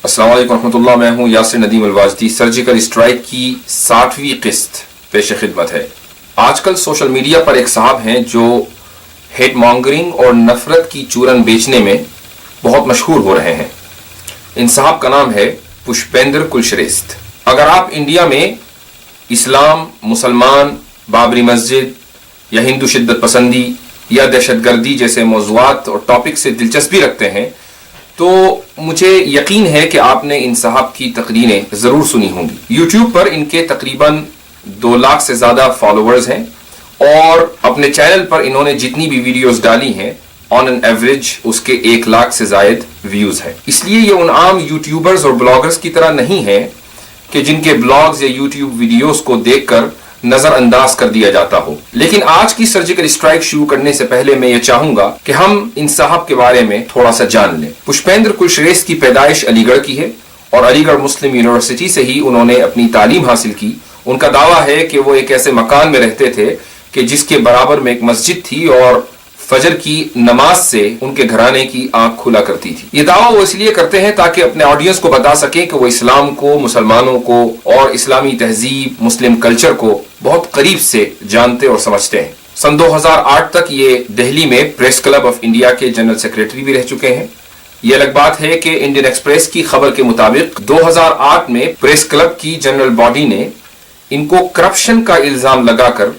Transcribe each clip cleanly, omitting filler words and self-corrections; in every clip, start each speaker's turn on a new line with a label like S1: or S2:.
S1: अस्सलाम वालेकुम रहमतुल्लाह। मैं हूं यासिर नदीम अलवाजदी। सर्जिकल स्ट्राइक की 60वीं किस्त पेश खिदमत है। आजकल सोशल मीडिया पर एक साहब हैं जो हेट मॉन्गरिंग और नफरत की चूरन बेचने में बहुत मशहूर हो रहे हैं। इन साहब का नाम है पुष्पेंद्र कुलश्रेष्ठ। अगर आप इंडिया में इस्लाम, मुसलमान, बाबरी मस्जिद या हिंदू शिद्दत पसंदी या दहशतगर्दी जैसे मौज़ूआत और टॉपिक से दिलचस्पी रखते हैं तो मुझे यकीन है कि आपने इन साहब की तकरीरें ज़रूर सुनी होंगी। यूट्यूब पर इनके तकरीबन 2 लाख से ज़्यादा फॉलोअर्स हैं और अपने चैनल पर इन्होंने जितनी भी वीडियोस डाली हैं ऑन एन एवरेज उसके 1 लाख से ज़ायद व्यूज़ हैं। इसलिए ये उन आम यूट्यूबर्स और ब्लॉगर्स की तरह नहीं है कि जिनके ब्लॉग्स या यूट्यूब वीडियोस को देखकर नजरअंदाज कर दिया जाता हो। लेकिन आज की सर्जिकल स्ट्राइक शुरू करने से पहले मैं ये चाहूंगा कि हम इन साहब के बारे में थोड़ा सा जान लें। पुष्पेंद्र कुलश्रेष्ठ की पैदाइश अलीगढ़ की है और अलीगढ़ मुस्लिम यूनिवर्सिटी से ही उन्होंने अपनी तालीम हासिल की। उनका दावा है कि वो एक ऐसे मकान में रहते थे कि जिसके बराबर में एक मस्जिद थी और फजर की नमाज से उनके घराने की आंख खुला करती थी। ये दावा वो इसलिए करते हैं ताकि अपने ऑडियंस को बता सकें कि वो इस्लाम को, मुसलमानों को और इस्लामी तहजीब, मुस्लिम कल्चर को बहुत करीब से जानते और समझते हैं। सन 2008 तक ये दिल्ली में प्रेस क्लब ऑफ इंडिया के जनरल सेक्रेटरी भी रह चुके हैं। ये अलग बात है कि इंडियन एक्सप्रेस की खबर के मुताबिक 2008 में प्रेस क्लब की जनरल बॉडी ने इनको करप्शन का इल्जाम लगाकर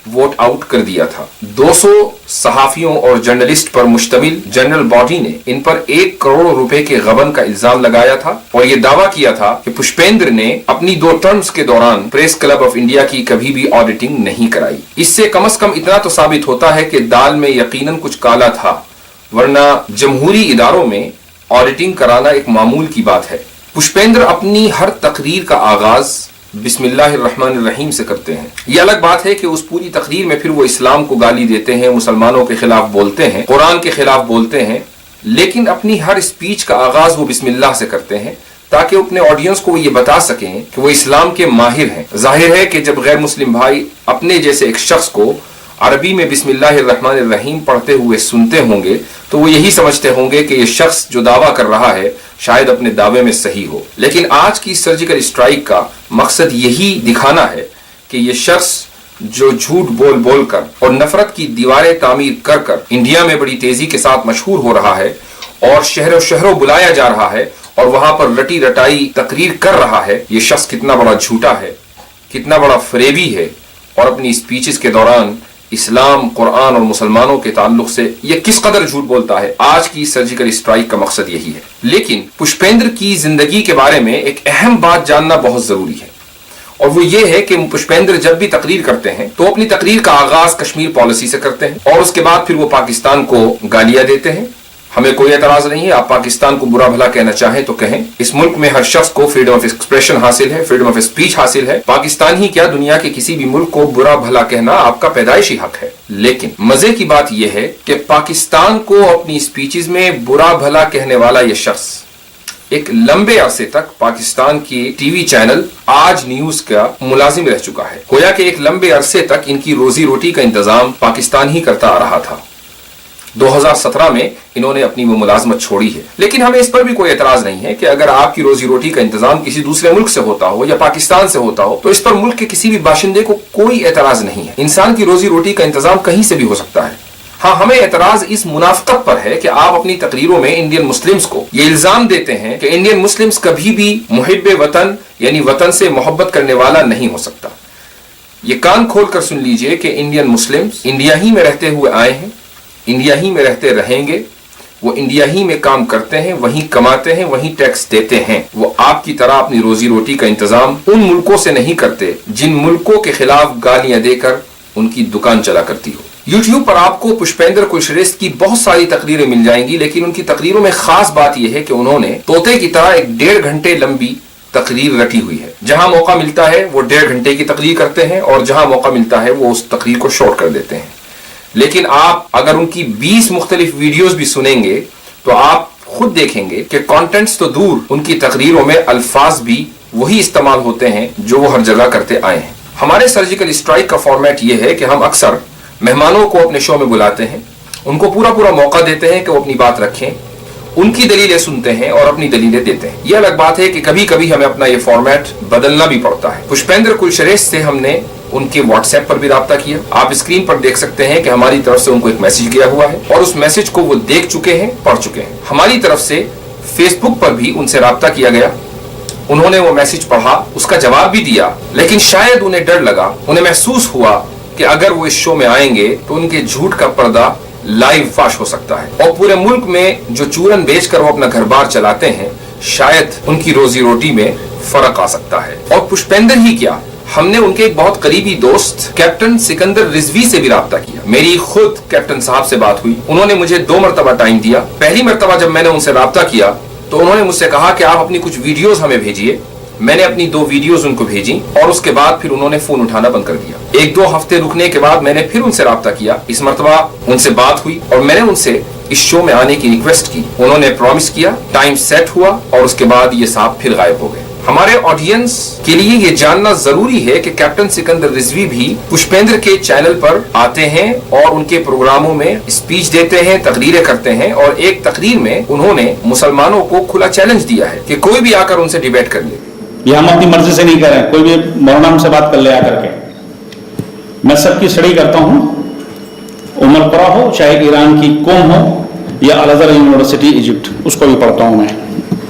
S1: वोट आउट कर दिया था। 200 सहाफियों और जर्नलिस्ट पर मुश्तमिल जनरल बॉडी ने इन पर 1 करोड़ रुपए के गबन का इल्जाम लगाया था और यह दावा किया था कि पुष्पेंद्र ने अपनी 2 टर्म्स के दौरान प्रेस क्लब ऑफ इंडिया की कभी भी ऑडिटिंग नहीं कराई। इससे कम से कम इतना तो साबित होता है कि दाल में यकीनन कुछ काला था, वरना जमहूरी इदारों में ऑडिटिंग कराना एक मामूल की बात है। पुष्पेंद्र अपनी हर तकरीर का आगाज बिस्मिल्लाहिर्रहमानिर्रहीम से करते हैं। यह अलग बात है कि उस पूरी तकरीर में फिर वो इस्लाम को गाली देते हैं, मुसलमानों के खिलाफ बोलते हैं, कुरान के खिलाफ बोलते हैं, लेकिन अपनी हर स्पीच का आगाज वो बिस्मिल्लाह से करते हैं ताकि अपने ऑडियंस को ये बता सकें कि वो इस्लाम के माहिर हैं। जाहिर है कि जब गैर मुस्लिम भाई अपने जैसे एक शख्स को अरबी में बिस्मिल्लाहिर्रहमानिर्रहीम पढ़ते हुए सुनते होंगे तो वो यही समझते होंगे कि ये शख्स जो दावा कर रहा है शायद अपने दावे में सही हो। लेकिन आज की सर्जिकल स्ट्राइक का मकसद यही दिखाना है कि ये शख्स जो झूठ बोल बोल कर और नफरत की दीवारें तामीर कर कर इंडिया में बड़ी तेजी के साथ मशहूर हो रहा है और शहरों शहरों बुलाया जा रहा है और वहां पर रटी रटाई तकरीर कर रहा है, ये शख्स कितना बड़ा झूठा है, कितना बड़ा फरेबी है और अपनी स्पीचेस के दौरान इस्लाम, कुरान और मुसलमानों के ताल्लुक से ये किस कदर झूठ बोलता है। आज की सर्जिकल स्ट्राइक का मकसद यही है। लेकिन पुष्पेंद्र की जिंदगी के बारे में एक अहम बात जानना बहुत जरूरी है और वो ये है कि पुष्पेंद्र जब भी तकरीर करते हैं तो अपनी तकरीर का आगाज कश्मीर पॉलिसी से करते हैं और उसके बाद फिर वो पाकिस्तान को गालियां देते हैं। हमें कोई एतराज नहीं है, आप पाकिस्तान को बुरा भला कहना चाहें तो कहें। इस मुल्क में हर शख्स को फ्रीडम ऑफ एक्सप्रेशन हासिल है, फ्रीडम ऑफ स्पीच हासिल है। पाकिस्तान ही क्या, दुनिया के किसी भी मुल्क को बुरा भला कहना आपका पैदाइशी हक है। लेकिन मजे की बात यह है कि पाकिस्तान को अपनी स्पीचेस में बुरा भला कहने वाला यह शख्स एक लंबे अरसे तक पाकिस्तान की टीवी चैनल आज न्यूज का मुलाजिम रह चुका है। गोया कि एक लंबे अरसे तक इनकी रोजी रोटी का इंतजाम पाकिस्तान ही करता आ रहा था। 2017 में इन्होंने अपनी वो मुलाजमत छोड़ी है। लेकिन हमें इस पर भी कोई एतराज नहीं है कि अगर आपकी रोजी रोटी का इंतजाम किसी दूसरे मुल्क से होता हो या पाकिस्तान से होता हो तो इस पर मुल्क के किसी भी बाशिंदे को कोई एतराज नहीं है। इंसान की रोजी रोटी का इंतजाम कहीं से भी हो सकता है। हाँ, हमें एतराज इस मुनाफकत पर है कि आप अपनी तकरीरों में इंडियन मुस्लिम्स को ये इल्जाम देते हैं कि इंडियन मुस्लिम्स कभी भी मुहिब्बे वतन यानी वतन से मोहब्बत करने वाला नहीं हो सकता। ये कान खोल कर सुन लीजिए कि इंडियन मुस्लिम्स इंडिया ही में रहते हुए आए हैं, इंडिया ही में रहते रहेंगे, वो इंडिया ही में काम करते हैं, वहीं कमाते हैं, वहीं टैक्स देते हैं। वो आपकी तरह अपनी रोजी रोटी का इंतजाम उन मुल्कों से नहीं करते जिन मुल्कों के खिलाफ गालियां देकर उनकी दुकान चला करती हो। यूट्यूब पर आपको पुष्पेंद्र कुलश्रेष्ठ की बहुत सारी तकरीरें मिल जाएंगी, लेकिन उनकी तकरीरों में खास बात यह है कि उन्होंने तोते की तरह एक 1.5 घंटे लंबी तकरीर रटी हुई है। जहां मौका मिलता है वो 1.5 घंटे की तकरीर करते हैं और जहां मौका मिलता है वो उस तकरीर को शॉर्ट कर देते हैं। लेकिन आप अगर उनकी 20 मुख्तलिफ वीडियोस भी सुनेंगे तो आप खुद देखेंगे कि कंटेंट्स तो दूर, उनकी तकरीरों में अल्फाज भी वही इस्तेमाल होते हैं जो वो हर जगह करते आए हैं। हमारे सर्जिकल स्ट्राइक का फॉर्मेट ये है कि हम अक्सर मेहमानों को अपने शो में बुलाते हैं, उनको पूरा पूरा मौका देते हैं कि वो अपनी बात रखें, उनकी दलीलें सुनते हैं और अपनी दलीलें देते हैं। यह अलग बात है कि कभी कभी हमें अपना ये फॉर्मेट बदलना भी पड़ता है। पुष्पेंद्र कुलश्रेष्ठ से हमने उनके व्हाट्सएप पर भी राब्ता किया। आप स्क्रीन पर देख सकते हैं कि हमारी तरफ से उनको एक मैसेज गया हुआ है और उस मैसेज को वो देख चुके हैं, पढ़ चुके हैं। हमारी तरफ से फेसबुक पर भी उनसे राब्ता किया गया, उन्होंने वो मैसेज पढ़ा, उसका जवाब भी दिया, लेकिन शायद उन्हें डर लगा, उन्हें महसूस हुआ कि अगर वो इस शो में आएंगे तो उनके झूठ का पर्दा लाइव फाश हो सकता है और पूरे मुल्क में जो चूरन बेचकर वो अपना घर बार चलाते हैं, शायद उनकी रोजी रोटी में फर्क आ सकता है। और पुष्पेंद्र ही क्या, हमने उनके एक बहुत करीबी दोस्त कैप्टन सिकंदर रिजवी से भी राब्ता किया। मेरी खुद कैप्टन साहब से बात हुई, उन्होंने मुझे 2 मरतबा टाइम दिया। पहली मरतबा जब मैंने उनसे राब्ता किया तो उन्होंने मुझसे कहा कि आप अपनी कुछ वीडियोस हमें भेजिए। मैंने अपनी 2 वीडियोस उनको भेजी और उसके बाद फिर उन्होंने फोन उठाना बंद कर दिया। 1-2 हफ्ते रुकने के बाद मैंने फिर उनसे राब्ता किया। इस मरतबा उनसे बात हुई और मैंने उनसे इस शो में आने की रिक्वेस्ट की। उन्होंने प्रॉमिस किया, टाइम सेट हुआ और उसके बाद ये साहब फिर गायब हो गए। हमारे ऑडियंस के लिए ये जानना जरूरी है कि कैप्टन सिकंदर रिजवी भी पुष्पेंद्र के चैनल पर आते हैं और उनके प्रोग्रामों में स्पीच देते हैं, तकरीरें करते हैं और एक तकरीर में उन्होंने मुसलमानों को खुला चैलेंज दिया है कि कोई भी आकर उनसे डिबेट कर ले।
S2: ये हम अपनी मर्जी से नहीं करें, कोई भी मौलाना हमसे बात कर ले आकर के। मैं सबकी स्टडी करता हूं, उमर कुरा हो, चाहे ईरान की कौम हो या अल अज़हर यूनिवर्सिटी इजिप्ट, उसको भी पढ़ता हूं मैं,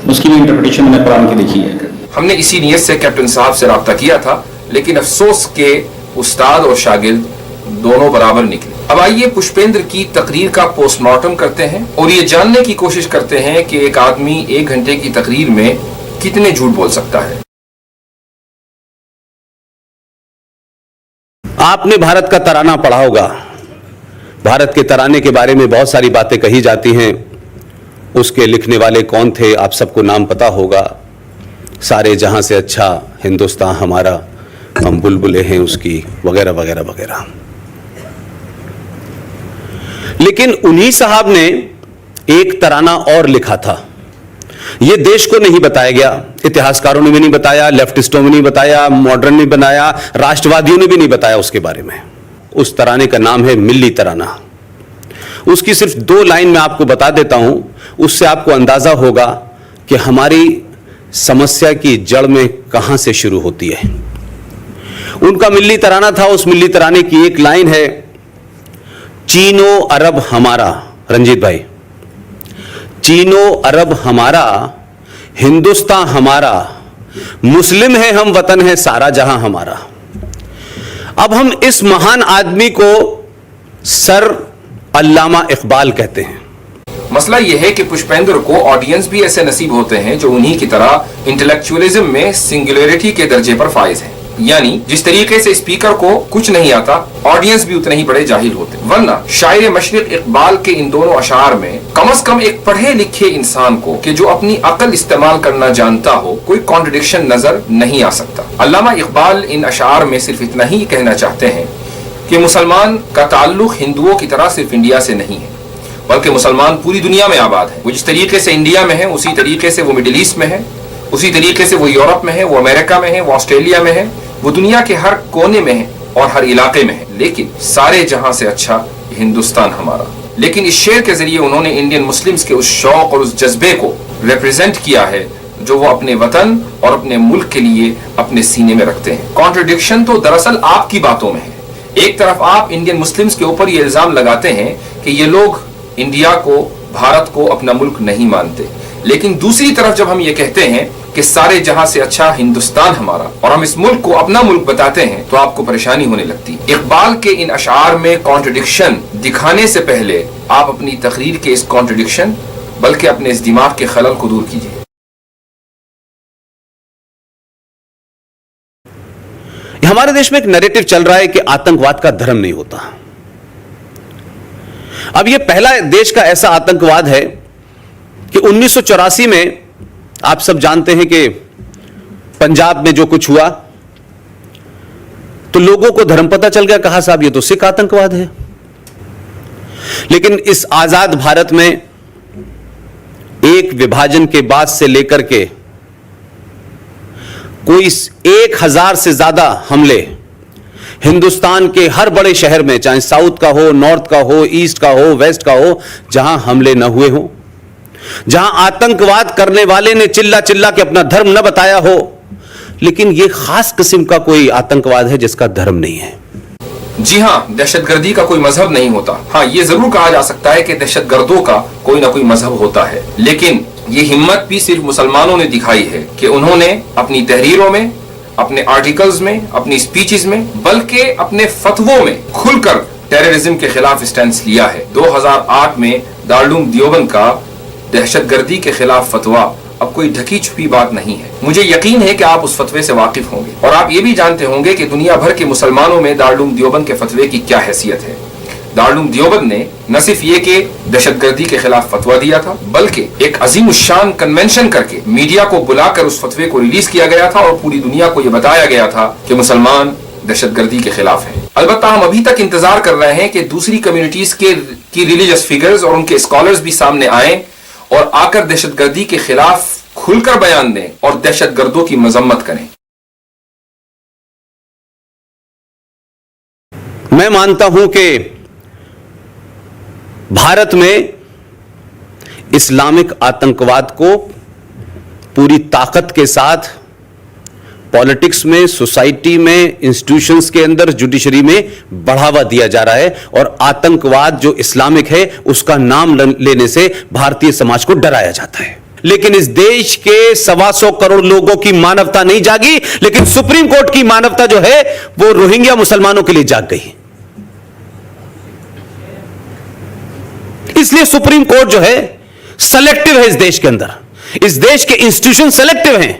S2: उसकी भी इंटरप्रिटेशन मैंने कुरान की देखी है।
S1: हमने इसी नियत से कैप्टन साहब से राब्ता किया था, लेकिन अफसोस के उस्ताद और शागिर्द दोनों बराबर निकले। अब आइए पुष्पेंद्र की तकरीर का पोस्टमार्टम करते हैं और ये जानने की कोशिश करते हैं कि एक आदमी 1 घंटे की तकरीर में कितने झूठ बोल सकता है।
S3: आपने भारत का तराना पढ़ा होगा। भारत के तराने के बारे में बहुत सारी बातें कही जाती हैं। उसके लिखने वाले कौन थे, आप सबको नाम पता होगा। सारे जहां से अच्छा हिंदुस्तान हमारा, हम बुलबुलें हैं उसकी, वगैरह वगैरह वगैरह। लेकिन उन्हीं साहब ने एक तराना और लिखा था। यह देश को नहीं बताया गया, इतिहासकारों ने भी नहीं बताया, लेफ्टिस्टों ने नहीं बताया, मॉडर्न ने बनाया, राष्ट्रवादियों ने भी नहीं बताया उसके बारे में। उस तराने का नाम है मिल्ली तराना। उसकी सिर्फ 2 लाइन में आपको बता देता हूं, उससे आपको अंदाजा होगा कि हमारी समस्या की जड़ में कहां से शुरू होती है। उनका मिल्ली तराना था। उस मिल्ली तराने की एक लाइन है, चीनो अरब हमारा, रंजीत भाई, चीनो अरब हमारा, हिंदुस्तान हमारा, मुस्लिम है हम, वतन है सारा जहां हमारा। अब हम इस महान आदमी को सर अल्लामा इकबाल कहते हैं।
S1: मसला यह है कि पुष्पेंद्र को ऑडियंस भी ऐसे नसीब होते हैं जो उन्हीं की तरह इंटेलेक्चुअलिज्म में सिंगुलरिटी के दर्जे पर फाइज हैं। यानी जिस तरीके से स्पीकर को कुछ नहीं आता, ऑडियंस भी उतने ही बड़े जाहिल होते। वरना शायर मशरिक इकबाल के इन दोनों अशार में कम से कम एक पढ़े लिखे इंसान को कि जो अपनी अकल इस्तेमाल करना जानता हो, कोई कॉन्ट्रडिक्शन नजर नहीं आ सकता। अल्लामा इकबाल इन अशार में सिर्फ इतना ही कहना चाहते हैं कि मुसलमान का ताल्लुक हिंदुओं की तरह सिर्फ इंडिया से नहीं है, बल्कि मुसलमान पूरी दुनिया में आबाद है। वो जिस तरीके से इंडिया में है, उसी तरीके से वो मिडिल ईस्ट में है, उसी तरीके से वो यूरोप में है, वो अमेरिका में है, वो ऑस्ट्रेलिया में है, वो दुनिया के हर कोने में है और हर इलाके में है। लेकिन सारे जहां से अच्छा हिंदुस्तान हमारा। लेकिन इस शेर के जरिए उन्होंने इंडियन मुस्लिम्स के उस शौक और उस जज्बे को रिप्रेजेंट किया है जो वो अपने वतन और अपने मुल्क के लिए अपने सीने में रखते हैं। कॉन्ट्रडिक्शन तो दरअसल आपकी बातों में है। एक तरफ आप इंडियन मुस्लिम्स के ऊपर ये इल्जाम लगाते हैं कि ये लोग इंडिया को, भारत को अपना मुल्क नहीं मानते, लेकिन दूसरी तरफ जब हम ये कहते हैं कि सारे जहां से अच्छा हिंदुस्तान हमारा और हम इस मुल्क को अपना मुल्क बताते हैं, तो आपको परेशानी होने लगती है। इकबाल के इन अशार में कॉन्ट्रडिक्शन दिखाने से पहले आप अपनी तकरीर के इस कॉन्ट्रडिक्शन बल्कि अपने इस दिमाग के खलल को दूर कीजिए।
S3: हमारे देश में एक नैरेटिव चल रहा है कि आतंकवाद का धर्म नहीं होता। अब यह पहला देश का ऐसा आतंकवाद है कि 1984 में आप सब जानते हैं कि पंजाब में जो कुछ हुआ तो लोगों को धर्म पता चल गया, कहा साहब ये तो सिख आतंकवाद है। लेकिन इस आजाद भारत में एक विभाजन के बाद से लेकर के कोई 1000 से ज्यादा हमले हिंदुस्तान के हर बड़े शहर में, चाहे साउथ का हो, नॉर्थ का हो, ईस्ट का हो, वेस्ट का हो, जहां हमले न हुए हों, जहां आतंकवाद करने वाले ने चिल्ला चिल्ला के अपना धर्म न बताया हो, लेकिन यह खास किस्म का कोई आतंकवाद है जिसका धर्म नहीं है।
S1: जी हां, दहशतगर्दी का कोई मजहब नहीं होता। हाँ, ये जरूर कहा जा सकता है कि दहशतगर्दों का कोई ना कोई मजहब होता है, लेकिन ये हिम्मत भी सिर्फ मुसलमानों ने दिखाई है कि उन्होंने अपनी तहरीरों में, अपने आर्टिकल्स में, अपनी स्पीचेस में, बल्कि अपने फतवों में खुलकर टेररिज्म के खिलाफ स्टैंड लिया है। 2008 में दारुल देवबंद का दहशतगर्दी के खिलाफ फतवा अब कोई ढकी छुपी बात नहीं है। मुझे यकीन है कि आप उस फतवे से वाकिफ होंगे और आप ये भी जानते होंगे कि दुनिया भर के मुसलमानों में दारुल देवबंद के फतवे की क्या हैसियत है। दारुल देवबंद ने न सिर्फ ये कि दहशतगर्दी के खिलाफ फतवा दिया था, बल्कि एक अजीम शान कन्वेंशन करके मीडिया को बुलाकर उस फतवे को रिलीज किया गया था और पूरी दुनिया को यह बताया गया था कि मुसलमान दहशतगर्दी के खिलाफ है। अलबत्ता हम अभी तक इंतजार कर रहे हैं कि दूसरी कम्युनिटीज की रिलीजियस फिगर्स और उनके स्कॉलर्स भी सामने आए और आकर दहशतगर्दी के खिलाफ खुलकर बयान दें और दहशतगर्दों की मजम्मत करें।
S3: मैं मानता हूं कि भारत में इस्लामिक आतंकवाद को पूरी ताकत के साथ पॉलिटिक्स में, सोसाइटी में, इंस्टीट्यूशंस के अंदर, जुडिशरी में बढ़ावा दिया जा रहा है और आतंकवाद जो इस्लामिक है उसका नाम लेने से भारतीय समाज को डराया जाता है। लेकिन इस देश के 125 करोड़ लोगों की मानवता नहीं जागी, लेकिन सुप्रीम कोर्ट की मानवता जो है वो रोहिंग्या मुसलमानों के लिए जाग गई। इसलिए सुप्रीम कोर्ट जो है सेलेक्टिव है इस देश के अंदर, इस देश के इंस्टीट्यूशन सेलेक्टिव हैं।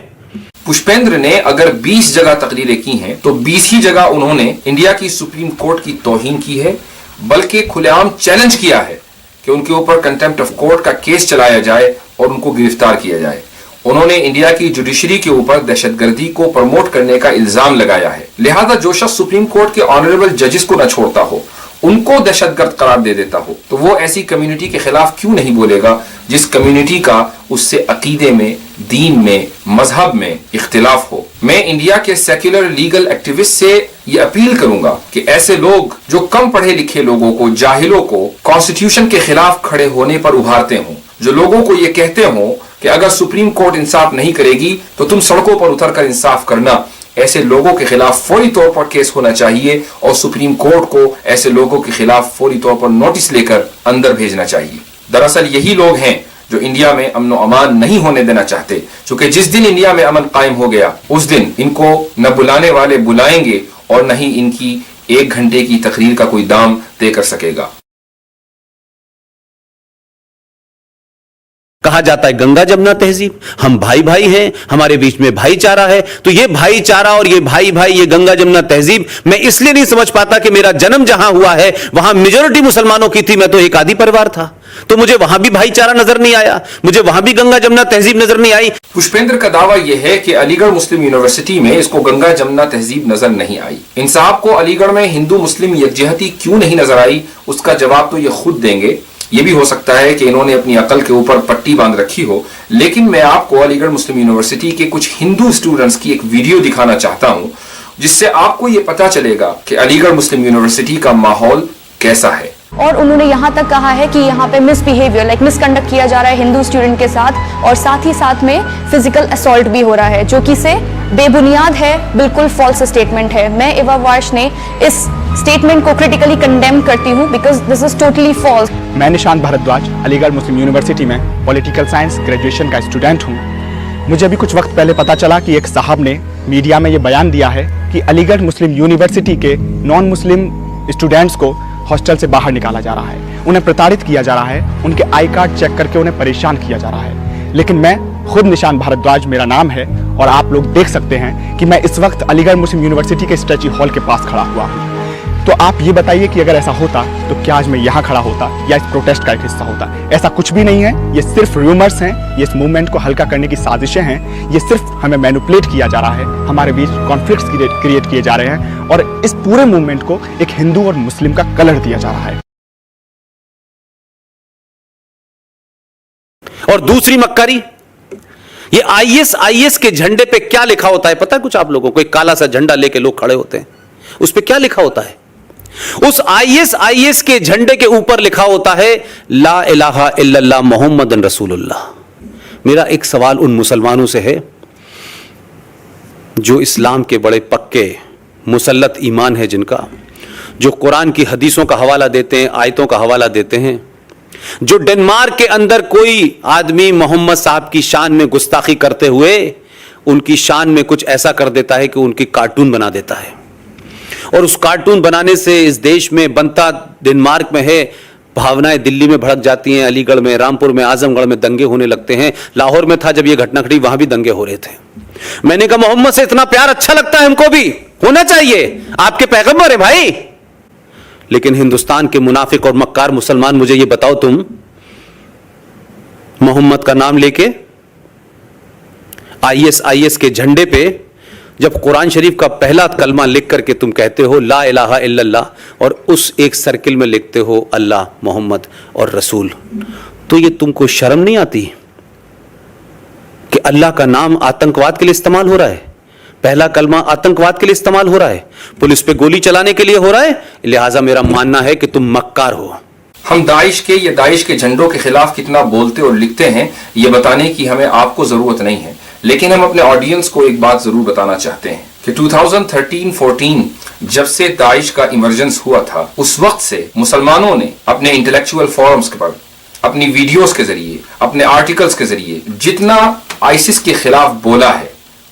S1: पुष्पेंद्र ने अगर 20 जगह तकरीरें की हैं तो 20 ही जगह उन्होंने इंडिया की सुप्रीम कोर्ट की तौहीन की है, बल्कि खुलेआम चैलेंज किया है कि उनके ऊपर कंटेम्प्ट ऑफ कोर्ट का केस चलाया जाए और उनको गिरफ्तार किया जाए। उन्होंने इंडिया की जुडिशरी के ऊपर दहशतगर्दी को प्रमोट करने का इल्जाम लगाया है। लिहाजा जो शख्स सुप्रीम कोर्ट के ऑनरेबल जजेस को न छोड़ता हो, उनको दहशतगर्द करार दे देता हो, तो वो ऐसी कम्युनिटी के खिलाफ क्यों नहीं बोलेगा जिस कम्युनिटी का उससे अकीदे में, दीन में, मजहब में इख्तिलाफ हो। मैं इंडिया के सेक्युलर लीगल एक्टिविस्ट से ये अपील करूंगा कि ऐसे लोग जो कम पढ़े लिखे लोगों को, जाहिलों को कॉन्स्टिट्यूशन के खिलाफ खड़े होने पर उभारते हों, जो लोगों को ये कहते हों कि अगर सुप्रीम कोर्ट इंसाफ नहीं करेगी तो तुम सड़कों पर उतर कर इंसाफ करना, ऐसे लोगों के खिलाफ फौरी तौर पर केस होना चाहिए और सुप्रीम कोर्ट को ऐसे लोगों के खिलाफ फौरी तौर पर नोटिस लेकर अंदर भेजना चाहिए। दरअसल यही लोग हैं जो इंडिया में अमन और अमान नहीं होने देना चाहते, क्योंकि जिस दिन इंडिया में अमन कायम हो गया उस दिन इनको न बुलाने वाले बुलाएंगे और न ही इनकी 1 घंटे की तकरीर का कोई दाम तय कर सकेगा।
S3: कहा जाता है गंगा जमुना तहजीब, हम भाई भाई हैं, हमारे बीच में भाईचारा है। तो ये भाईचारा और ये भाई भाई, ये गंगा जमुना तहजीब मैं इसलिए नहीं समझ पाता कि मेरा जन्म जहां हुआ है वहां मेजॉरिटी मुसलमानों की थी, मैं तो एक आदि परिवार था, तो मुझे वहां भी भाईचारा नजर नहीं आया, मुझे वहां भी गंगा जमुना तहजीब नजर नहीं आई।
S1: पुष्पेंद्र का दावा यह है कि अलीगढ़ मुस्लिम यूनिवर्सिटी में इसको गंगा जमुना तहजीब नजर नहीं आई। इन साहब को अलीगढ़ में हिंदू मुस्लिम यकजहती क्यों नहीं नजर आई, उसका जवाब तो ये खुद देंगे। ये भी हो सकता है कि इन्होंने अपनी अकल के ऊपर पट्टी बांध रखी हो, लेकिन मैं आपको अलीगढ़ मुस्लिम यूनिवर्सिटी के कुछ हिंदू स्टूडेंट्स की एक वीडियो दिखाना चाहता हूं, जिससे आपको ये पता चलेगा कि अलीगढ़ मुस्लिम यूनिवर्सिटी का माहौल कैसा है।
S4: और उन्होंने यहाँ तक कहा है कि यहाँ पे मिसबिहेवियर मिसकंडक्ट किया जा रहा है हिंदू स्टूडेंट के साथ, और साथ ही साथ में फिजिकल असॉल्ट भी हो रहा है, जो कि से बेबुनियाद है, बिल्कुल फॉल्स स्टेटमेंट है। मैं एवा वाश ने इस स्टेटमेंट को क्रिटिकली कंडेम करती हूँ because this is totally false.
S5: मैं निशांत भारद्वाज अलीगढ़ मुस्लिम यूनिवर्सिटी में पॉलिटिकल साइंस ग्रेजुएशन का स्टूडेंट हूँ। मुझे अभी कुछ वक्त पहले पता चला कि एक साहब ने मीडिया में ये बयान दिया है कि अलीगढ़ मुस्लिम यूनिवर्सिटी के नॉन मुस्लिम स्टूडेंट्स को हॉस्टल से बाहर निकाला जा रहा है, उन्हें प्रताड़ित किया जा रहा है, उनके आई कार्ड चेक करके उन्हें परेशान किया जा रहा है। लेकिन मैं खुद निशांत भारद्वाज मेरा नाम है और आप लोग देख सकते हैं कि मैं इस वक्त अलीगढ़ मुस्लिम यूनिवर्सिटी के स्टैच्यू हॉल के पास खड़ा हुआ हूँ। तो आप ये बताइए कि अगर ऐसा होता तो क्या आज मैं यहाँ खड़ा होता या इस प्रोटेस्ट का एक हिस्सा होता? ऐसा कुछ भी नहीं है, ये सिर्फ रूमर्स हैं, ये इस मूवमेंट को हल्का करने की साजिशें हैं, ये सिर्फ हमें मैनिपुलेट किया जा रहा है, हमारे बीच कॉन्फ्लिक्ट्स क्रिएट किए जा रहे हैं और इस पूरे मूवमेंट को एक हिंदू और मुस्लिम का कलर दिया जा रहा है।
S3: और दूसरी मक्कारी, ये आईएस के झंडे पे क्या लिखा होता है पता है कुछ आप लोगों को? एक काला सा झंडा लेके लोग खड़े होते हैं, उस पे क्या लिखा होता है? उस आईएस के झंडे के ऊपर लिखा होता है ला इलाहा इल्लल्लाह मोहम्मदन रसूलुल्लाह। मेरा एक सवाल उन मुसलमानों से है जो इस्लाम के बड़े पक्के मुसल्लत ईमान है, जिनका, जो कुरान की हदीसों का हवाला देते हैं, आयतों का हवाला देते हैं, जो डेनमार्क के अंदर कोई आदमी मोहम्मद साहब की शान में गुस्ताखी करते हुए उनकी शान में कुछ ऐसा कर देता है कि उनकी कार्टून बना देता है, और उस कार्टून बनाने से इस देश में बनता डेनमार्क में है, भावनाएं दिल्ली में भड़क जाती हैं, अलीगढ़ में, रामपुर में, आजमगढ़ में दंगे होने लगते हैं। लाहौर में था जब यह घटना घटी, वहां भी दंगे हो रहे थे। मैंने कहा मोहम्मद से इतना प्यार अच्छा लगता है, हमको भी होना चाहिए, आपके पैगंबर है भाई। लेकिन हिंदुस्तान के मुनाफिक और मक्कार मुसलमान, मुझे ये बताओ, तुम मोहम्मद का नाम लेके आईएस के झंडे पे जब कुरान शरीफ का पहला कलमा लिख करके तुम कहते हो ला इलाहा इल्लल्लाह, और उस एक सर्किल में लिखते हो अल्लाह, मोहम्मद और रसूल, तो ये तुमको शर्म नहीं आती कि अल्लाह का नाम आतंकवाद के लिए इस्तेमाल हो रहा है? पहला कलमा आतंकवाद के लिए इस्तेमाल हो रहा है, पुलिस पे गोली चलाने के लिए हो रहा है। लिहाजा मेरा मानना है कि तुम मक्कार हो।
S1: हम दाइश के या दाइश के झंडों के खिलाफ कितना बोलते और लिखते हैं, ये बताने की हमें आपको जरूरत नहीं है, लेकिन हम अपने ऑडियंस को एक बात जरूर बताना चाहते हैं कि 2013-14 जब से दाइश का इमरजेंस हुआ था, उस वक्त से मुसलमानों ने अपने इंटेलेक्चुअल फोरम्स के पर, अपनी वीडियोस के जरिए, अपने आर्टिकल्स के जरिए जितना आईसिस के खिलाफ बोला है,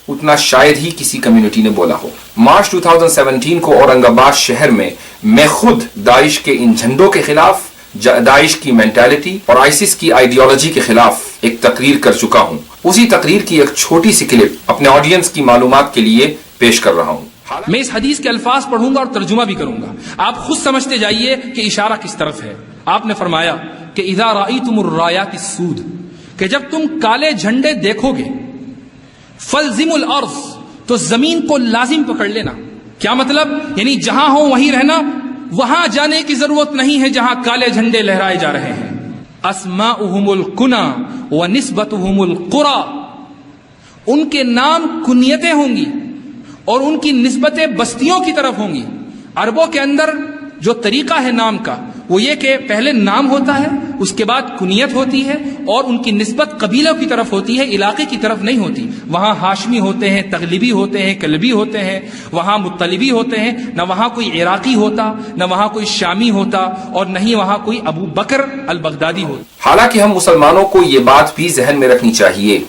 S1: उतना शायद ही किसी कम्युनिटी ने बोला हो। मार्च 2017 को औरंगाबाद शहर में मैं खुद दाइश के इन झंडों के खिलाफ, दाइश की मेंटालिटी और आईसिस की आइडियोलॉजी के खिलाफ एक तकरीर कर चुका हूं। उसी तकरीर की एक छोटी सी क्लिप अपने ऑडियंस की मालूमात के लिए पेश कर रहा हूं।
S6: मैं इस हदीस के अल्फाज पढ़ूंगा और तर्जुमा भी करूंगा, आप खुद समझते जाइए कि इशारा किस तरफ है। आपने फरमाया कि इज़ा राईतुमुर रायातिस सूद, कि जब तुम काले झंडे देखोगे, फलजिमुल अर्ज़, तो जमीन को लाजिम पकड़ लेना। क्या मतलब? यानी जहां हो वहीं रहना, वहां जाने की जरूरत नहीं है जहां काले झंडे लहराए जा रहे हैं। अस्माउहुमुल कुना व निस्बतुहुमुल कुरा, उनके नाम कुनियतें होंगी और उनकी निस्बतें बस्तियों की तरफ होंगी। अरबों के अंदर जो तरीका है नाम का, वो ये कि पहले नाम होता है, उसके बाद कुनियत होती है, और उनकी निस्बत कबीलों की तरफ होती है, इलाके की तरफ नहीं होती। वहां हाशमी होते हैं, तगलिबी होते हैं, कलबी होते हैं, वहां मुत्तलिबी होते हैं, न वहां कोई इराकी होता, न वहां कोई शामी होता, और न ही वहां कोई अबू बकर अल बगदादी होता।
S1: हालांकि हम मुसलमानों को ये बात भी जहन में रखनी चाहिए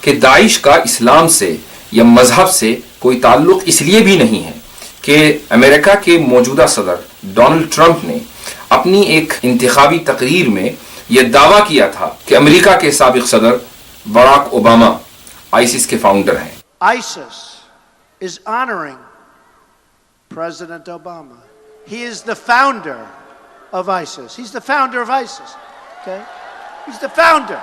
S1: कि दाइश का इस्लाम से या मजहब से कोई ताल्लुक इसलिए भी नहीं है कि अमेरिका के मौजूदा सदर डोनाल्ड ट्रंप ने अपनी एक इंतखाबी तकरीर में यह दावा किया था कि अमेरिका के साबिक सदर बराक ओबामा आईसिस के फाउंडर हैं।
S7: ISIS is honoring President Obama. He is the founder of ISIS. He's the founder of ISIS. Okay? He's the founder.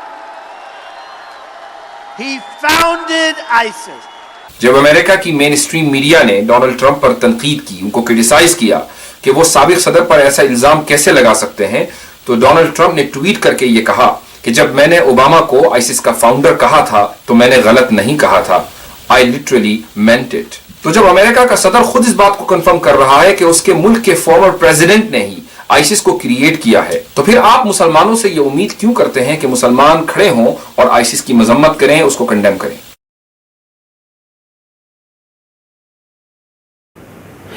S7: He founded ISIS.
S1: जब अमेरिका की मेन स्ट्रीम मीडिया ने Donald Trump पर तनकीद की, उनको criticise किया कि वो साबिक सदर पर ऐसा इल्जाम कैसे लगा सकते हैं, तो डोनाल्ड ट्रंप ने ट्वीट करके ये कहा कि जब मैंने ओबामा को आईसिस का फाउंडर कहा था तो मैंने गलत नहीं कहा था, आई लिटरली मेंट इट। तो जब अमेरिका का सदर खुद इस बात को कंफर्म कर रहा है कि उसके मुल्क के फॉर्मर प्रेसिडेंट ने ही आईसिस को क्रिएट किया है, तो फिर आप मुसलमानों से ये उम्मीद क्यों करते हैं कि मुसलमान खड़े हों और आईसिस की मजम्मत करें, उसको कंडेम करें?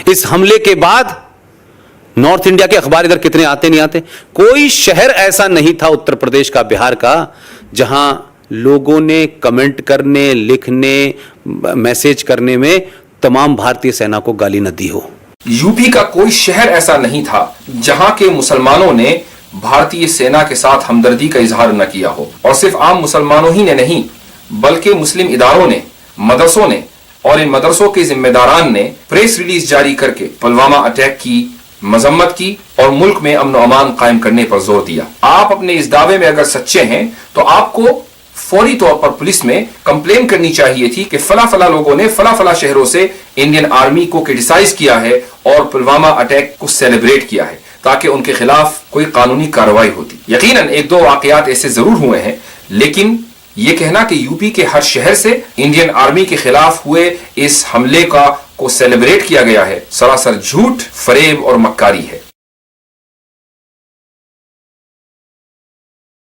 S3: इस हमले के बाद नॉर्थ इंडिया के अखबार इधर कितने आते नहीं आते? कोई शहर ऐसा नहीं था उत्तर प्रदेश का, बिहार का, जहां लोगों ने कमेंट करने, लिखने, मैसेज करने में तमाम भारतीय सेना को गाली न दी हो।
S1: यूपी का कोई शहर ऐसा नहीं था जहां के मुसलमानों ने भारतीय सेना के साथ हमदर्दी का इजहार न किया हो। और सिर्फ आम मुसलमानों ही ने नहीं, बल्कि मुस्लिम इदारों ने, मदरसों ने और इन मदरसों के जिम्मेदारान ने प्रेस रिलीज जारी करके पुलवामा अटैक की मजम्मत की और मुल्क में अमन और अमान कायम करने पर जोर दिया। आप अपने इस दावे में अगर सच्चे हैं तो आपको फौरी तौर पर पुलिस में कंप्लेन करनी चाहिए थी कि फला फला लोगों ने फला फला शहरों से इंडियन आर्मी को क्रिटिसाइज किया है और पुलवामा अटैक को सेलिब्रेट किया है, ताकि उनके खिलाफ कोई कानूनी कार्रवाई होती। यकीनन एक दो वाकयात ऐसे जरूर हुए हैं, लेकिन यह कहना कि यूपी के हर शहर से इंडियन आर्मी के खिलाफ हुए इस हमले का کو سیلیبریٹ کیا گیا ہے سراسر جھوٹ، فریب اور مکاری ہے۔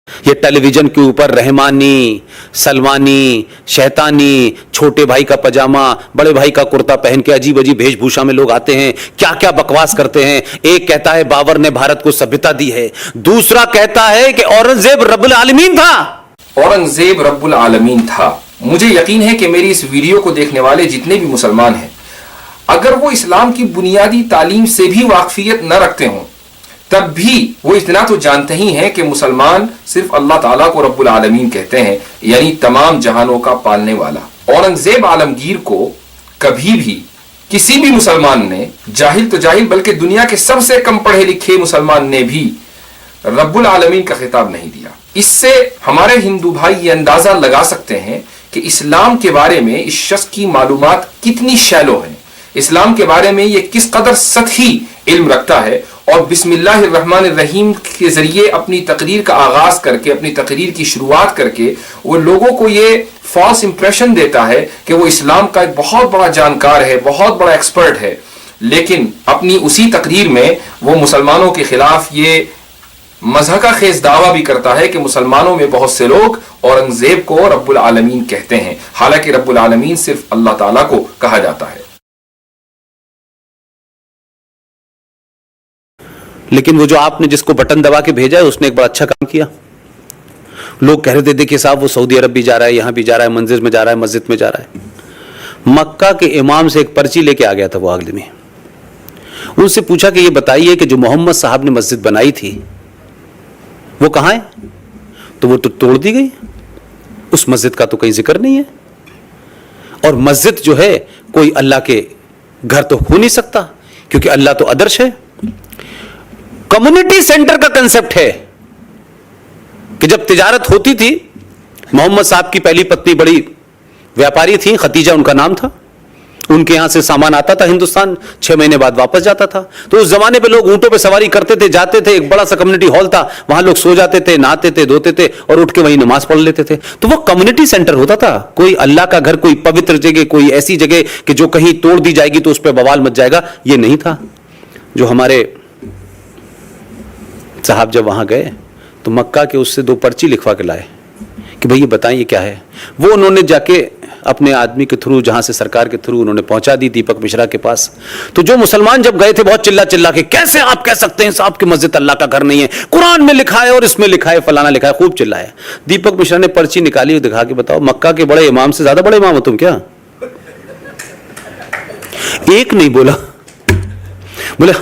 S3: یہ ٹیلی ویژن کے اوپر رحمانی، سلمانی، شیطانی، چھوٹے بھائی کا پاجامہ، بڑے بھائی کا کرتا پہن کے عجیب عجیب بھیش بھوشا میں لوگ آتے ہیں، کیا کیا بکواس کرتے ہیں۔ ایک کہتا ہے بابر نے بھارت کو سبھیتا دی ہے، دوسرا کہتا ہے کہ اورنگزیب رب العالمین تھا۔
S1: اورنگزیب رب العالمین تھا۔ مجھے یقین ہے کہ میری اس ویڈیو کو دیکھنے والے جتنے بھی مسلمان ہیں، اگر وہ اسلام کی بنیادی تعلیم سے بھی واقفیت نہ رکھتے ہوں، تب بھی وہ اتنا تو جانتے ہی ہیں کہ مسلمان صرف اللہ تعالیٰ کو رب العالمین کہتے ہیں، یعنی تمام جہانوں کا پالنے والا۔ اورنگزیب عالمگیر کو کبھی بھی کسی بھی مسلمان نے، جاہل تو جاہل بلکہ دنیا کے سب سے کم پڑھے لکھے مسلمان نے بھی رب العالمین کا خطاب نہیں دیا۔ اس سے ہمارے ہندو بھائی یہ اندازہ لگا سکتے ہیں کہ اسلام کے بارے میں اس شخص کی معلومات کتنی شیلو ہیں، اسلام کے بارے میں یہ کس قدر سطحی علم رکھتا ہے، اور بسم اللہ الرحمن الرحیم کے ذریعے اپنی تقریر کا آغاز کر کے، اپنی تقریر کی شروعات کر کے وہ لوگوں کو یہ فالس امپریشن دیتا ہے کہ وہ اسلام کا ایک بہت بڑا جانکار ہے، بہت بڑا ایکسپرٹ ہے، لیکن اپنی اسی تقریر میں وہ مسلمانوں کے خلاف یہ مضحکہ خیز دعویٰ بھی کرتا ہے کہ مسلمانوں میں بہت سے لوگ اورنگزیب کو رب العالمین کہتے ہیں، حالانکہ رب العالمین صرف اللہ تعالیٰ کو کہا جاتا ہے۔
S3: لیکن وہ جو آپ نے جس کو بٹن دبا کے بھیجا ہے اس نے ایک بڑا اچھا کام کیا۔ لوگ کہہ رہے تھے کہ صاحب وہ سعودی عرب بھی جا رہا ہے، یہاں بھی جا رہا ہے، منزل میں جا رہا ہے، مسجد میں جا رہا ہے۔ مکہ کے امام سے ایک پرچی لے کے آ گیا تھا وہ آدمی، ان سے پوچھا کہ یہ بتائیے کہ جو محمد صاحب نے مسجد بنائی تھی وہ کہاں ہے؟ تو وہ تو توڑ دی گئی، اس مسجد کا تو کہیں ذکر نہیں ہے۔ اور مسجد جو ہے کوئی اللہ کے گھر تو ہو نہیں سکتا، کیونکہ اللہ تو عدرش ہے۔ کمیونٹی سینٹر کا کنسپٹ ہے کہ جب تجارت ہوتی تھی، محمد صاحب کی پہلی پتنی بڑی ویاپاری تھی، ختیجہ ان کا نام تھا، ان کے یہاں سے سامان آتا تھا ہندوستان، 6 مہینے بعد واپس جاتا تھا۔ تو اس زمانے پہ لوگ اونٹوں پہ سواری کرتے تھے، جاتے تھے، ایک بڑا سا کمیونٹی ہال تھا، وہاں لوگ سو جاتے تھے، نہاتے تھے، دھوتے تھے اور اٹھ کے وہیں نماز پڑھ لیتے تھے۔ تو وہ کمیونٹی سینٹر ہوتا تھا، کوئی اللہ کا گھر، کوئی پوتر جگہ، کوئی ایسی جگہ کہ جو کہیں توڑ دی جائے گی تو اس پہ بوال مچ جائے گا، یہ نہیں تھا۔ جو ہمارے صاحب جب وہاں گئے تو مکہ کے اس سے 2 پرچی لکھوا کے لائے کہ بھئی یہ بتائیں یہ کیا ہے۔ وہ انہوں نے جا کے اپنے آدمی کے تھرو، جہاں سے سرکار کے تھرو انہوں نے پہنچا دی دیپک مشرا کے پاس۔ تو جو مسلمان جب گئے تھے بہت چلا کے کیسے آپ کہہ سکتے ہیں صاحب کہ مسجد اللہ کا گھر نہیں ہے، قرآن میں لکھا ہے اور اس میں لکھا ہے، فلانا لکھا ہے، خوب چلایا۔ دیپک مشرا نے پرچی نکالی اور دکھا کے بتاؤ مکہ کے بڑے امام سے زیادہ بڑے امام ہو تم کیا؟ ایک نہیں بولا، بولے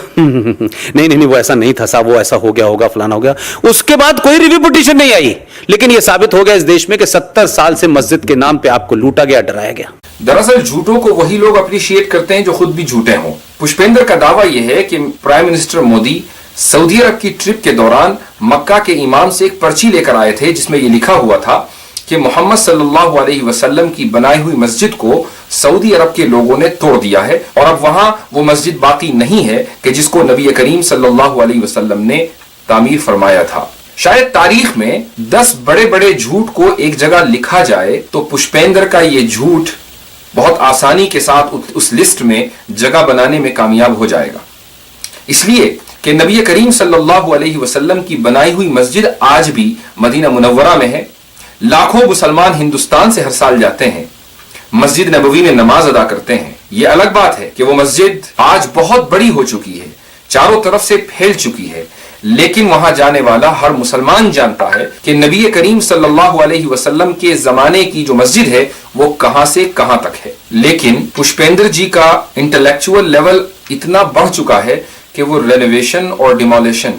S3: نہیں وہ ایسا نہیں تھا صاحب، وہ ایسا ہو گیا ہوگا، فلانا ہو گیا۔ اس کے بعد کوئی ریویو پٹیشن نہیں آئی، لیکن یہ ثابت ہو گیا اس دیش میں کہ 70 سال سے مسجد کے نام پہ آپ کو لوٹا گیا، ڈرایا گیا۔
S1: دراصل جھوٹوں کو وہی لوگ اپریشیٹ کرتے ہیں جو خود بھی جھوٹے ہوں۔ پشپیندر کا دعویٰ یہ ہے کہ پرائم منسٹر مودی سعودی عرب کی ٹرپ کے دوران مکہ کے امام سے ایک پرچی لے کر آئے تھے جس میں یہ لکھا ہوا تھا کہ محمد صلی اللہ علیہ وسلم کی بنائی ہوئی مسجد کو سعودی عرب کے لوگوں نے توڑ دیا ہے، اور اب وہاں وہ مسجد باقی نہیں ہے کہ جس کو نبی کریم صلی اللہ علیہ وسلم نے تعمیر فرمایا تھا۔ شاید تاریخ میں 10 بڑے بڑے جھوٹ کو ایک جگہ لکھا جائے تو پشپیندر کا یہ جھوٹ بہت آسانی کے ساتھ اس لسٹ میں جگہ بنانے میں کامیاب ہو جائے گا، اس لیے کہ نبی کریم صلی اللہ علیہ وسلم کی بنائی ہوئی مسجد آج بھی مدینہ منورہ میں ہے۔ لاکھوں مسلمان ہندوستان سے ہر سال جاتے ہیں، مسجد نبوی میں نماز ادا کرتے ہیں۔ یہ الگ بات ہے کہ وہ مسجد آج بہت بڑی ہو چکی ہے، چاروں طرف سے پھیل چکی ہے، لیکن وہاں جانے والا ہر مسلمان جانتا ہے کہ نبی کریم صلی اللہ علیہ وسلم کے زمانے کی جو مسجد ہے وہ کہاں سے کہاں تک ہے۔ لیکن پشپیندر جی کا انٹلیکچوئل لیول اتنا بڑھ چکا ہے کہ وہ رینوویشن اور ڈیمولیشن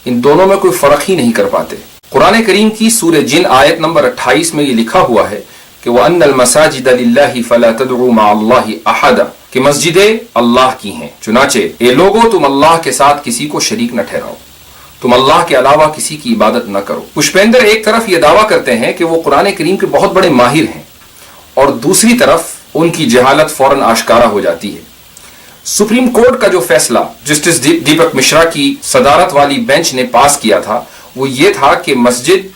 S1: ان دونوں میں کوئی فرق ہی نہیں کر پاتے۔ قرآن کریم کی سورہ جن آیت نمبر 28 میں یہ لکھا ہوا ہے کہ وَأَنَّ الْمَسَاجِدَ لِلَّهِ فَلَا تَدْعُوا مَعَ اللَّهِ أَحَدًا، کہ مسجدیں اللہ کی ہیں، چنانچہ اے لوگوں تم اللہ کے ساتھ کسی کو شریک نہ ٹھہراؤ، تم اللہ کے علاوہ کسی کی عبادت نہ کرو۔ پشپیندر ایک طرف یہ دعویٰ کرتے ہیں کہ وہ قرآن کریم کے بہت بڑے ماہر ہیں، اور دوسری طرف ان کی جہالت فوراً آشکارا ہو جاتی ہے۔ سپریم کورٹ کا جو فیصلہ جسٹس دیپک مشرا کی صدارت والی بینچ نے پاس کیا تھا وہ یہ تھا کہ مسجد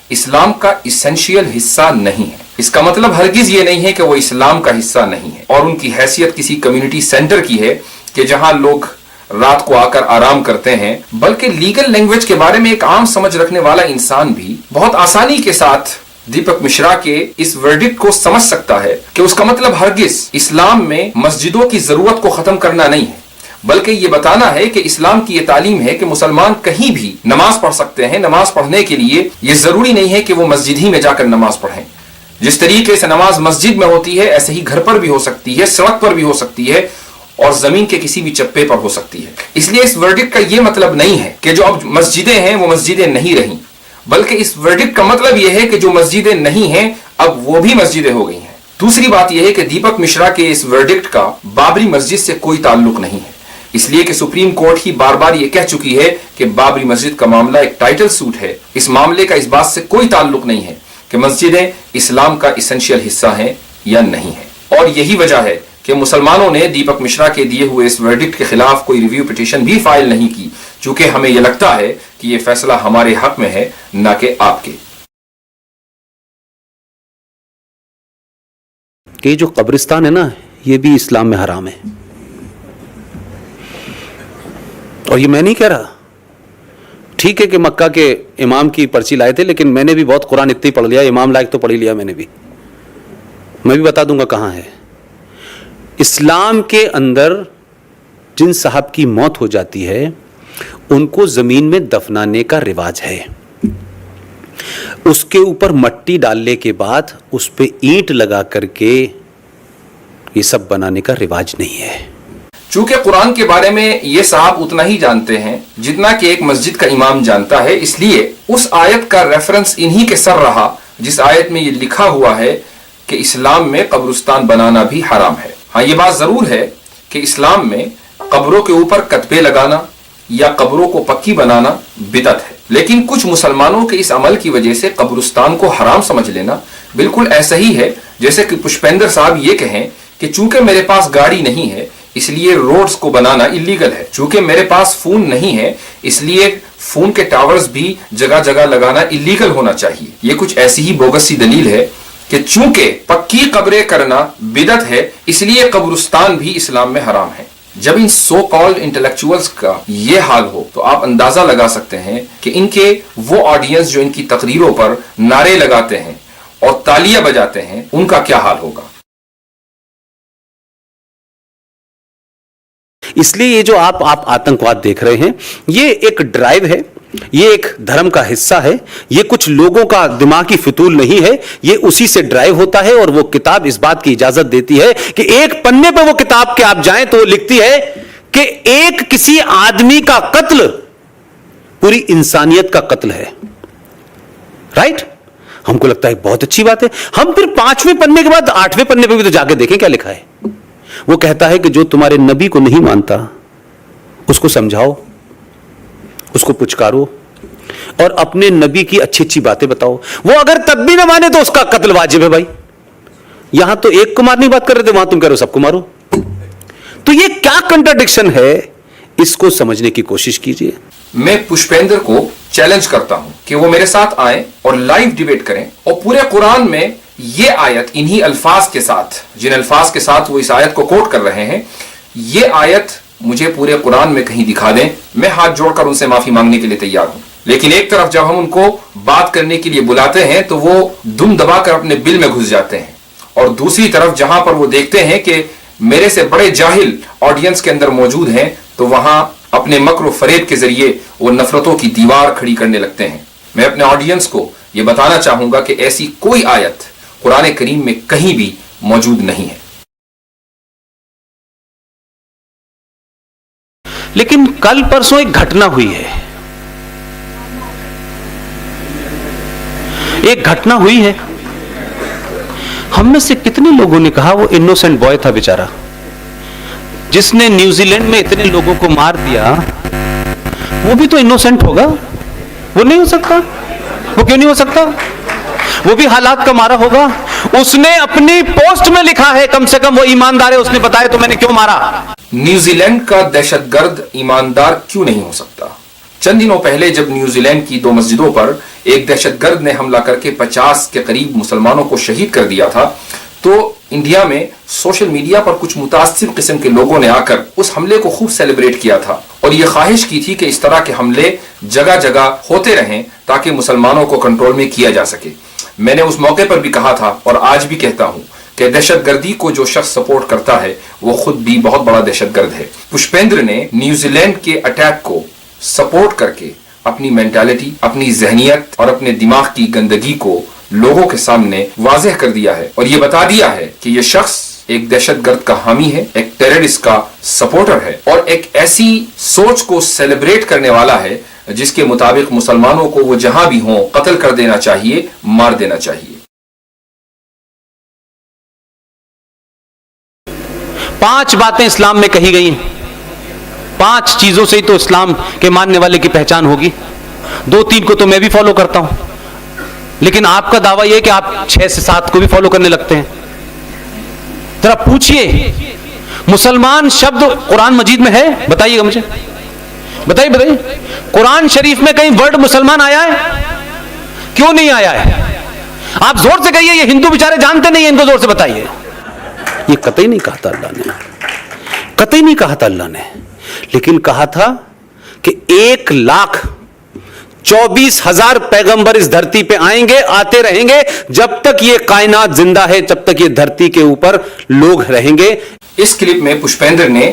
S1: اسلام کا اسینشیل حصہ نہیں ہے۔ اس کا مطلب ہرگز یہ نہیں ہے کہ وہ اسلام کا حصہ نہیں ہے اور ان کی حیثیت کسی کمیونٹی سینٹر کی ہے کہ جہاں لوگ رات کو آ کر آرام کرتے ہیں، بلکہ لیگل لینگویج کے بارے میں ایک عام سمجھ رکھنے والا انسان بھی بہت آسانی کے ساتھ دیپک مشرا کے اس ورڈکٹ کو سمجھ سکتا ہے کہ اس کا مطلب ہرگز اسلام میں مسجدوں کی ضرورت کو ختم کرنا نہیں ہے، بلکہ یہ بتانا ہے کہ اسلام کی یہ تعلیم ہے کہ مسلمان کہیں بھی نماز پڑھ سکتے ہیں۔ نماز پڑھنے کے لیے یہ ضروری نہیں ہے کہ وہ مسجد ہی میں جا کر نماز پڑھیں۔ جس طریقے سے نماز مسجد میں ہوتی ہے ایسے ہی گھر پر بھی ہو سکتی ہے، سڑک پر بھی ہو سکتی ہے اور زمین کے کسی بھی چپے پر ہو سکتی ہے۔ اس لیے اس ورڈکٹ کا یہ مطلب نہیں ہے کہ جو اب مسجدیں ہیں وہ مسجدیں نہیں رہیں، بلکہ اس ورڈکٹ کا مطلب یہ ہے کہ جو مسجدیں نہیں ہیں اب وہ بھی مسجدیں ہو گئی ہیں۔ دوسری بات یہ ہے کہ دیپک مشرا کے اس ورڈکٹ کا بابری مسجد سے کوئی تعلق نہیں ہے، اس لیے کہ سپریم کورٹ ہی بار بار یہ کہہ چکی ہے کہ بابری مسجد کا معاملہ ایک ٹائٹل سوٹ ہے۔ اس معاملے کا اس بات سے کوئی تعلق نہیں ہے کہ مسجدیں اسلام کا اسینشیل حصہ ہیں یا نہیں ہیں، اور یہی وجہ ہے کہ مسلمانوں نے دیپک مشرا کے دیے ہوئے اس ورڈکٹ کے خلاف کوئی ریویو پٹیشن بھی فائل نہیں کی، چونکہ ہمیں یہ لگتا ہے کہ یہ فیصلہ ہمارے حق میں ہے نہ کہ آپ کے۔
S3: کہ جو قبرستان ہے نا یہ بھی اسلام میں حرام ہے، اور یہ میں نہیں کہہ رہا۔ ٹھیک ہے کہ مکہ کے امام کی پرچی لائے تھے، لیکن میں نے بھی بہت قرآن اتنی پڑھ لیا، امام لائق تو پڑھ ہی لیا میں نے بھی۔ میں بھی بتا دوں گا کہاں ہے۔ اسلام کے اندر جن صاحب کی موت ہو جاتی ہے ان کو زمین میں دفنانے کا رواج ہے، اس کے اوپر مٹی ڈالنے کے بعد اس پہ اینٹ لگا کر کے یہ سب بنانے کا رواج نہیں ہے۔
S1: چونکہ قرآن کے بارے میں یہ صاحب اتنا ہی جانتے ہیں جتنا کہ ایک مسجد کا امام جانتا ہے، اس لیے اس آیت کا ریفرنس انہی کے سر رہا جس آیت میں یہ لکھا ہوا ہے کہ اسلام میں قبرستان بنانا بھی حرام ہے۔ ہاں یہ بات ضرور ہے کہ اسلام میں قبروں کے اوپر کتبے لگانا یا قبروں کو پکی بنانا بدعت ہے، لیکن کچھ مسلمانوں کے اس عمل کی وجہ سے قبرستان کو حرام سمجھ لینا بالکل ایسا ہی ہے جیسے کہ پشپیندر صاحب یہ کہیں کہ چونکہ میرے پاس گاڑی نہیں ہے اس لیے روڈز کو بنانا اللیگل ہے، چونکہ میرے پاس فون نہیں ہے اس لیے فون کے ٹاورز بھی جگہ جگہ لگانا اللیگل ہونا چاہیے۔ یہ کچھ ایسی ہی بوگس سی دلیل ہے کہ چونکہ پکی قبریں کرنا بدعت ہے اس لیے قبرستان بھی اسلام میں حرام ہے۔ جب ان سو کالڈ انٹلیکچوئلز کا یہ حال ہو تو آپ اندازہ لگا سکتے ہیں کہ ان کے وہ آڈینس جو ان کی تقریروں پر نعرے لگاتے ہیں اور تالیاں بجاتے ہیں ان کا کیا حال ہوگا۔
S3: اس لیے یہ جو آپ آتنکواد دیکھ رہے ہیں یہ ایک ڈرائیو ہے، یہ ایک دھرم کا حصہ ہے، یہ کچھ لوگوں کا دماغی فتول نہیں ہے، یہ اسی سے ڈرائیو ہوتا ہے۔ اور وہ کتاب اس بات کی اجازت دیتی ہے کہ ایک پنے پہ وہ کتاب کے آپ جائیں تو وہ لکھتی ہے کہ ایک کسی آدمی کا قتل پوری انسانیت کا قتل ہے، رائٹ؟ ہم کو لگتا ہے بہت اچھی بات ہے، ہم پھر 5ویں پنے کے بعد 8ویں پنے پہ بھی تو جا کے دیکھیں کیا لکھا ہے۔ وہ کہتا ہے کہ جو تمہارے نبی کو نہیں مانتا اس کو سمجھاؤ، اس کو پچکارو اور اپنے نبی کی اچھی اچھی باتیں بتاؤ، وہ اگر تب بھی نہ مانے تو اس کا قتل واجب ہے۔ بھائی یہاں تو ایک کو مارنے کی بات کر رہے تھے، وہاں تم کہہ رہے ہو سب کو مارو، تو یہ کیا کنٹراڈکشن ہے، اس کو سمجھنے کی کوشش کیجئے۔
S1: میں پشپیندر کو چیلنج کرتا ہوں کہ وہ میرے ساتھ آئیں اور لائیو ڈیبیٹ کریں اور پورے قرآن میں یہ آیت انہی الفاظ کے ساتھ، جن الفاظ کے ساتھ وہ اس آیت کو کوٹ کر رہے ہیں، یہ آیت مجھے پورے قرآن میں کہیں دکھا دیں، میں ہاتھ جوڑ کر ان سے معافی مانگنے کے لیے تیار ہوں۔ لیکن ایک طرف جب ہم ان کو بات کرنے کے لیے بلاتے ہیں تو وہ دم دبا کر اپنے بل میں گھس جاتے ہیں، اور دوسری طرف جہاں پر وہ دیکھتے ہیں کہ میرے سے بڑے جاہل آڈینس کے اندر موجود ہیں تو وہاں اپنے مکر و فریب کے ذریعے وہ نفرتوں کی دیوار کھڑی کرنے لگتے ہیں۔ میں اپنے آڈینس کو یہ بتانا چاہوں گا کہ ایسی کوئی آیت قرآن کریم میں کہیں بھی موجود نہیں ہے۔
S3: لیکن کل پرسوں ایک گھٹنا ہوئی ہے، ایک گھٹنا ہوئی ہے، ہم میں سے کتنے لوگوں نے کہا وہ انوسنٹ بوائے تھا بیچارہ، جس نے نیوزی لینڈ میں اتنے لوگوں کو مار دیا، وہ بھی تو انوسنٹ ہوگا؟ وہ نہیں ہو سکتا؟ وہ کیوں نہیں ہو سکتا؟ وہ بھی حالات کا مارا ہوگا، اس نے اپنی پوسٹ میں لکھا ہے، کم سے کم وہ ایماندار ہے، اس نے بتایا تو میں نے کیوں مارا۔
S1: نیوزی لینڈ کا دہشت گرد ایماندار کیوں نہیں ہو سکتا؟ چند دنوں پہلے جب نیوزی لینڈ کی 2 مسجدوں پر ایک دہشت گرد نے حملہ کر کے 50 کے قریب مسلمانوں کو شہید کر دیا تھا تو انڈیا میں سوشل میڈیا پر کچھ متاثر قسم کے لوگوں نے آ کر اس حملے کو خوب سیلیبریٹ کیا تھا اور یہ خواہش کی تھی کہ اس طرح کے حملے جگہ جگہ ہوتے رہیں تاکہ مسلمانوں کو کنٹرول میں کیا جا سکے. میں نے اس موقع پر بھی کہا تھا اور آج بھی کہتا ہوں کہ دہشت گردی کو جو شخص سپورٹ کرتا ہے وہ خود بھی بہت بڑا دہشت گرد ہے. پشپیندر نے نیوزی لینڈ کے اٹیک کو سپورٹ کر کے اپنی مینٹالٹی، اپنی ذہنیت اور اپنے دماغ کی گندگی کو لوگوں کے سامنے واضح کر دیا ہے اور یہ بتا دیا ہے کہ یہ شخص ایک دہشت گرد کا حامی ہے، ایک ٹیررسٹ کا سپورٹر ہے اور ایک ایسی سوچ کو سیلیبریٹ کرنے والا ہے جس کے مطابق مسلمانوں کو وہ جہاں بھی ہوں قتل کر دینا چاہیے، مار دینا چاہیے.
S3: 5 باتیں اسلام میں کہی گئی ہیں. 5 چیزوں سے ہی تو اسلام کے ماننے والے کی پہچان ہوگی. 2-3 کو تو میں بھی فالو کرتا ہوں، لیکن آپ کا دعویٰ یہ ہے کہ آپ 6 سے 7 کو بھی فالو کرنے لگتے ہیں. ذرا پوچھئے مسلمان شبد قرآن مجید میں ہے؟ بتائیے گا مجھے، بتائیے قرآن شریف میں کہیں ورڈ مسلمان آیا ہے؟ کیوں نہیں آیا ہے؟ آپ زور سے کہیے، یہ ہندو بیچارے جانتے نہیں ہیں، ان کو زور سے بتائیے. یہ قطعی نہیں کہا تھا اللہ نے، قطعی نہیں کہا تھا اللہ نے، لیکن کہا تھا کہ 1,24,000 پیغمبر اس دھرتی پہ آئیں گے، آتے رہیں گے جب تک یہ کائنات زندہ ہے، جب تک یہ دھرتی کے اوپر لوگ رہیں گے.
S1: اس کلپ میں پشپیندر نے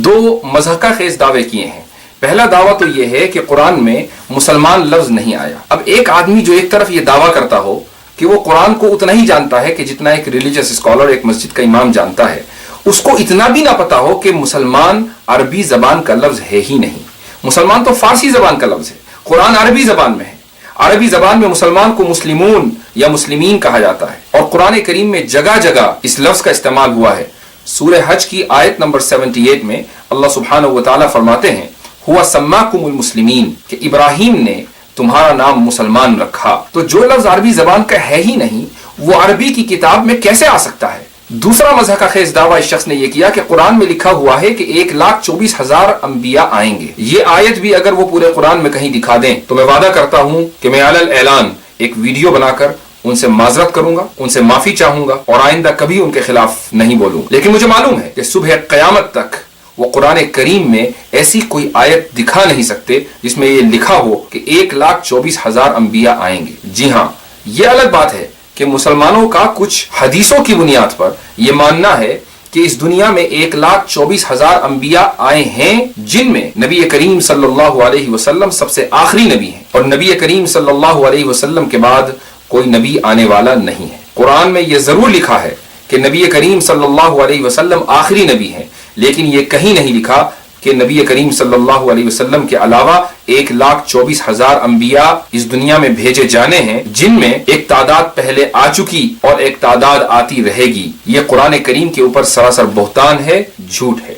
S1: 2 مضحکہ خیز دعوے کیے ہیں. پہلا دعویٰ تو یہ ہے کہ قرآن میں مسلمان لفظ نہیں آیا. اب ایک آدمی جو ایک طرف یہ دعویٰ کرتا ہو کہ وہ قرآن کو اتنا ہی جانتا ہے کہ جتنا ایک ریلیجس اسکالر، ایک مسجد کا امام جانتا ہے، اس کو اتنا بھی نہ پتا ہو کہ مسلمان عربی زبان کا لفظ ہے ہی نہیں. مسلمان تو فارسی زبان کا لفظ ہے، قرآن عربی زبان میں ہے. عربی زبان میں مسلمان کو مسلمون یا مسلمین کہا جاتا ہے اور قرآن کریم میں جگہ جگہ اس لفظ کا استعمال ہوا ہے. سورہ حج کی آیت نمبر 78 میں اللہ سبحانہ وتعالی فرماتے ہیں ہوا سماکم المسلمین، کہ ابراہیم نے تمہارا نام مسلمان رکھا. تو جو لفظ عربی زبان کا ہے ہی نہیں وہ عربی کی کتاب میں کیسے آ سکتا ہے؟ دوسرا مضحکہ خیز دعویٰ اس شخص نے یہ کیا کہ قرآن میں لکھا ہوا ہے کہ 1,24,000 انبیاء آئیں گے. یہ آیت بھی اگر وہ پورے قرآن میں کہیں دکھا دیں تو میں وعدہ کرتا ہوں کہ میں علی اعلان ایک ویڈیو بنا کر ان سے معذرت کروں گا، ان سے معافی چاہوں گا اور آئندہ کبھی ان کے خلاف نہیں بولوں. لیکن مجھے معلوم ہے کہ صبح قیامت تک وہ قرآن کریم میں ایسی کوئی آیت دکھا نہیں سکتے جس میں یہ لکھا ہو کہ 1,24,000 انبیاء آئیں گے. جی ہاں، یہ الگ بات ہے کہ مسلمانوں کا کچھ حدیثوں کی بنیاد پر یہ ماننا ہے کہ اس دنیا میں 1,24,000 انبیاء آئے ہیں جن میں نبی کریم صلی اللہ علیہ وسلم سب سے آخری نبی ہیں اور نبی کریم صلی اللہ علیہ وسلم کے بعد کوئی نبی آنے والا نہیں ہے. قرآن میں یہ ضرور لکھا ہے کہ نبی کریم صلی اللہ علیہ وسلم آخری نبی ہیں، لیکن یہ کہیں نہیں لکھا کہ نبی کریم صلی اللہ علیہ وسلم کے علاوہ 1,24,000 انبیاء اس دنیا میں بھیجے جانے ہیں جن میں ایک تعداد پہلے آ چکی اور ایک تعداد آتی رہے گی. یہ قرآن کریم کے اوپر سراسر بہتان ہے، جھوٹ ہے.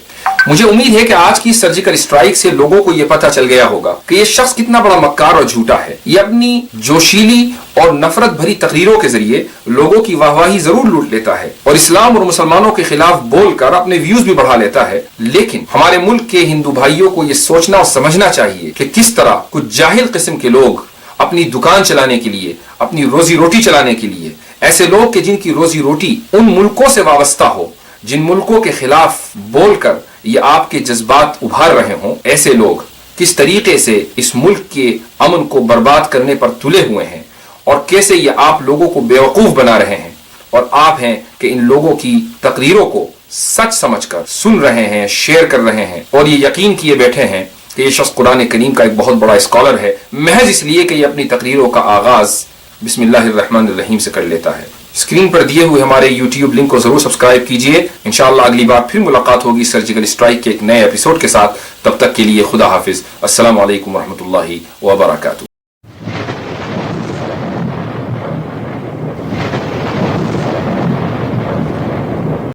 S1: مجھے امید ہے کہ آج کی سرجیکل اسٹرائک سے لوگوں کو یہ پتہ چل گیا ہوگا کہ یہ شخص کتنا بڑا مکار اور جھوٹا ہے. یہ اپنی جوشیلی اور نفرت بھری تقریروں کے ذریعے لوگوں کی واہواہی ضرور لوٹ لیتا ہے اور اسلام اور مسلمانوں کے خلاف بول کر اپنے ویوز بھی بڑھا لیتا ہے. لیکن ہمارے ملک کے ہندو بھائیوں کو یہ سوچنا اور سمجھنا چاہیے کہ کس طرح کچھ جاہل قسم کے لوگ اپنی دکان چلانے کے لیے، اپنی روزی روٹی چلانے کے لیے، ایسے لوگ کہ جن کی روزی روٹی ان ملکوں سے وابستہ ہو جن ملکوں کے خلاف بول کر یہ آپ کے جذبات ابھار رہے ہوں، ایسے لوگ کس طریقے سے اس ملک کے امن کو برباد کرنے پر تلے ہوئے ہیں اور کیسے یہ آپ لوگوں کو بیوقوف بنا رہے ہیں. اور آپ ہیں کہ ان لوگوں کی تقریروں کو سچ سمجھ کر سن رہے ہیں، شیئر کر رہے ہیں اور یہ یقین کیے بیٹھے ہیں کہ یہ شخص قرآن کریم کا ایک بہت بڑا اسکالر ہے، محض اس لیے کہ یہ اپنی تقریروں کا آغاز بسم اللہ الرحمن الرحیم سے کر لیتا ہے. اسکرین پر دیے ہوئے ہمارے یوٹیوب لنک کو ضرور سبسکرائب کیجئے. انشاءاللہ اگلی بار پھر ملاقات ہوگی سرجیکل اسٹرائک کے ایک نئے ایپیسوڈ کے ساتھ. تب تک کے لیے خدا حافظ. السلام علیکم ورحمۃ اللہ وبرکاتہ.